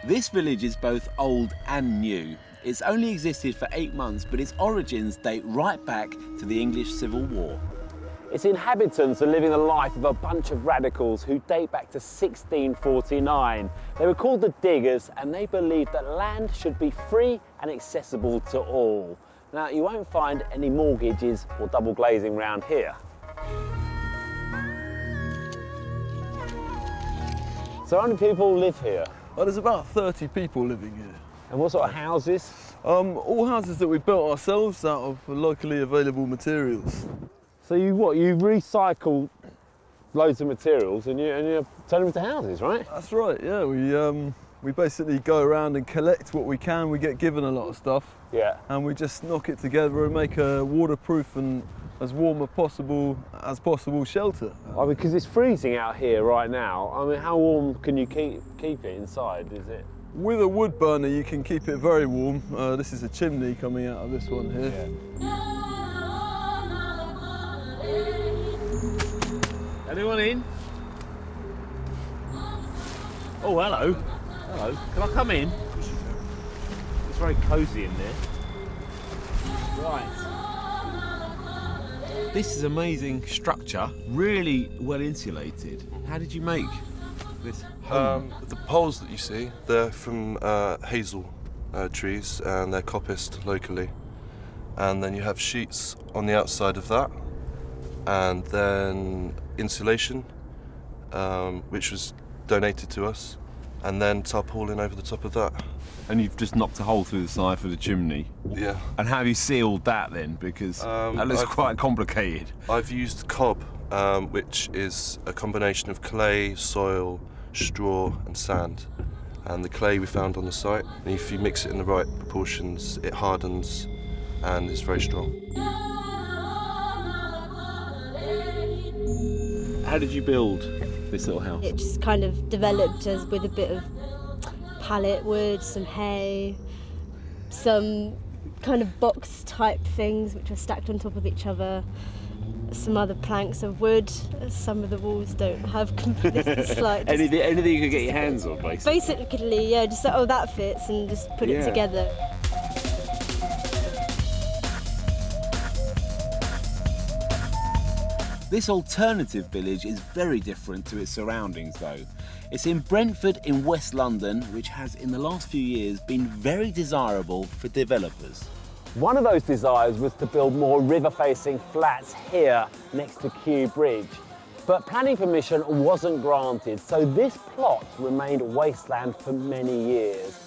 This village is both old and new. It's only existed for 8 months, but its origins date right back to the English Civil War. Its inhabitants are living the life of a bunch of radicals who date back to 1649. They were called the Diggers, and they believed that land should be free and accessible to all. Now, you won't find any mortgages or double glazing round here. So how many people live here? Well, there's about 30 people living here. And what sort of houses? All houses that we built ourselves out of locally available materials. So you recycle loads of materials and you turn them into houses, right? That's right, yeah. We basically go around and collect what we can. We get given a lot of stuff. Yeah. And we just knock it together and make a waterproof and as warm as possible shelter. Oh, because it's freezing out here right now. I mean, how warm can you keep it inside, is it? With a wood burner, you can keep it very warm. This is a chimney coming out of this one here. Yeah. Anyone in? Oh, hello. Hello. Can I come in? It's very cosy in there. Right. This is amazing structure, really well insulated. How did you make this home? The poles that you see, they're from hazel trees and they're coppiced locally. And then you have sheets on the outside of that, and then insulation, which was donated to us, and then tarpaulin over the top of that. And you've just knocked a hole through the side for the chimney. Yeah. And how have you sealed that then? Because that looks quite complicated. I've used cob, which is a combination of clay, soil, straw and sand. And the clay we found on the site, and if you mix it in the right proportions, it hardens and is very strong. How did you build this little house? It just kind of developed as with a bit of pallet wood, some hay, some kind of box type things which were stacked on top of each other, some other planks of wood. Some of the walls don't have this like anything you could get your hands on, basically. Basically, yeah, just like, oh, that fits, and just put it together. This alternative village is very different to its surroundings though. It's in Brentford in West London, which has in the last few years been very desirable for developers. One of those desires was to build more river-facing flats here next to Kew Bridge. But planning permission wasn't granted, so this plot remained wasteland for many years.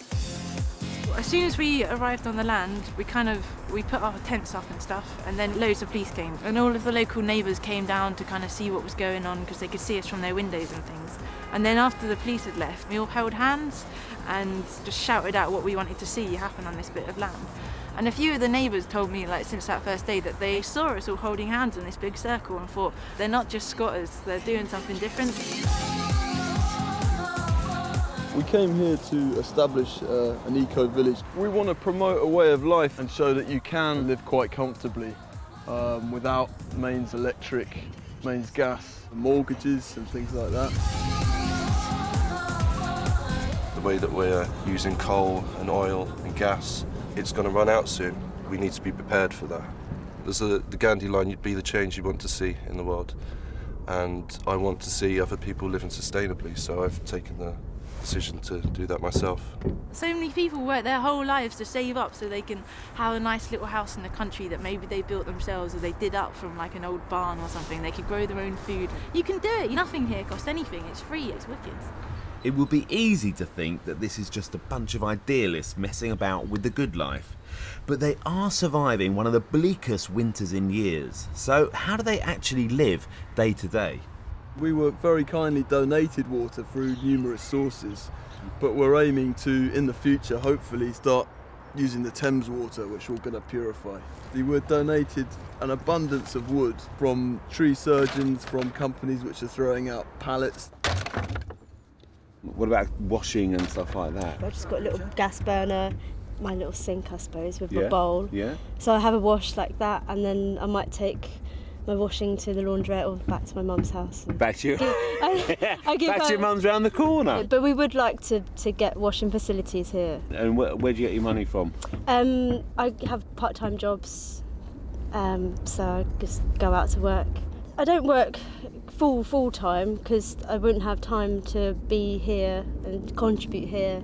As soon as we arrived on the land, we put our tents up and stuff, and then loads of police came. And all of the local neighbours came down to kind of see what was going on, because they could see us from their windows and things. And then after the police had left, we all held hands and just shouted out what we wanted to see happen on this bit of land. And a few of the neighbours told me, like, since that first day, that they saw us all holding hands in this big circle and thought, they're not just squatters, they're doing something different. We came here to establish an eco-village. We want to promote a way of life and show that you can live quite comfortably without mains electric, mains gas, mortgages and things like that. The way that we're using coal and oil and gas, it's going to run out soon. We need to be prepared for that. There's the Gandhi line, you'd be the change you want to see in the world. And I want to see other people living sustainably, so I've taken the decision to do that myself. So many people work their whole lives to save up so they can have a nice little house in the country that maybe they built themselves or they did up from like an old barn or something. They could grow their own food. You can do it. Nothing here costs anything. It's free. It's wicked. It would be easy to think that this is just a bunch of idealists messing about with the good life. But they are surviving one of the bleakest winters in years. So how do they actually live day to day? We were very kindly donated water through numerous sources, but we're aiming to, in the future, hopefully start using the Thames water, which we're going to purify. We were donated an abundance of wood from tree surgeons, from companies which are throwing out pallets. What about washing and stuff like that? I've just got a little gas burner, my little sink, I suppose, with my Yeah, bowl. yeah. So I have a wash like that, and then I might take my washing to the laundrette or back to my mum's house. Back to you. I give Back to her- your mum's round the corner. But we would like to get washing facilities here. And where do you get your money from? I have part-time jobs, so I just go out to work. I don't work full time because I wouldn't have time to be here and contribute here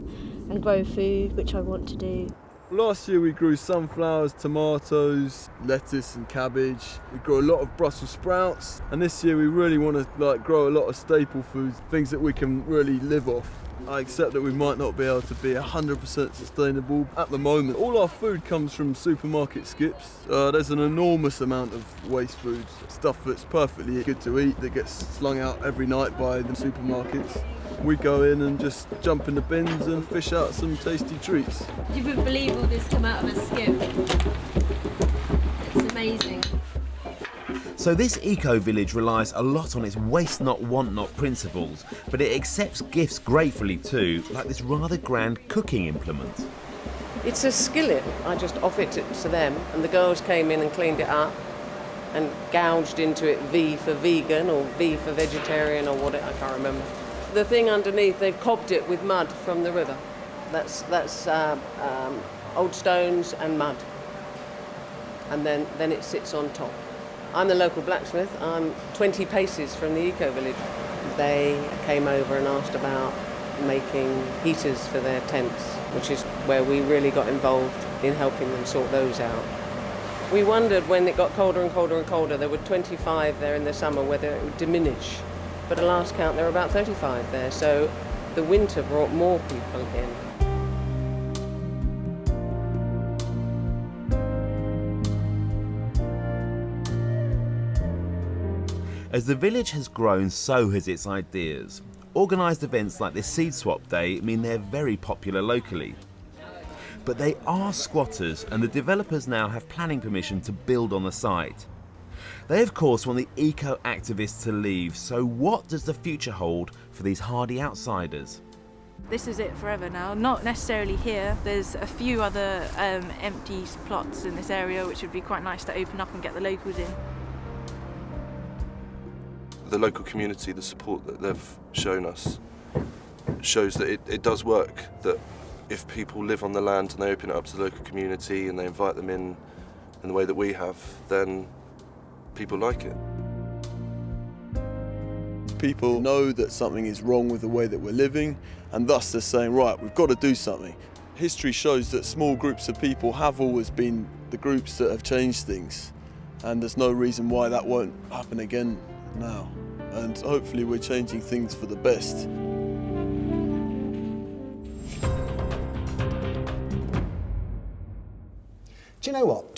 and grow food, which I want to do. Last year we grew sunflowers, tomatoes, lettuce and cabbage. We grew a lot of Brussels sprouts, and this year we really want to grow a lot of staple foods, things that we can really live off. I accept that we might not be able to be 100% sustainable at the moment. All our food comes from supermarket skips. There's an enormous amount of waste food, stuff that's perfectly good to eat that gets slung out every night by the supermarkets. We go in and just jump in the bins and fish out some tasty treats. You wouldn't believe all this come out of a skip. It's amazing. So this eco-village relies a lot on its waste not, want not principles, but it accepts gifts gratefully too, like this rather grand cooking implement. It's a skillet. I just offered it to them, and the girls came in and cleaned it up and gouged into it V for vegan or V for vegetarian or what, I can't remember. The thing underneath, they've cobbed it with mud from the river. That's old stones and mud. And then it sits on top. I'm the local blacksmith. I'm 20 paces from the eco-village. They came over and asked about making heaters for their tents, which is where we really got involved in helping them sort those out. We wondered when it got colder and colder and colder, there were 25 there in the summer, whether it would diminish. But at last count, there were about 35 there, so the winter brought more people in. As the village has grown, so has its ideas. Organised events like this Seed Swap Day mean they're very popular locally. But they are squatters, and the developers now have planning permission to build on the site. They of course want the eco-activists to leave, so what does the future hold for these hardy outsiders? This is it forever now. Not necessarily here. There's a few other empty plots in this area which would be quite nice to open up and get the locals in. The local community, the support that they've shown us, shows that it does work, that if people live on the land and they open it up to the local community and they invite them in the way that we have, then people like it. People know that something is wrong with the way that we're living, and thus they're saying, right, we've got to do something. History shows that small groups of people have always been the groups that have changed things, and there's no reason why that won't happen again now. And hopefully we're changing things for the best. Do you know what?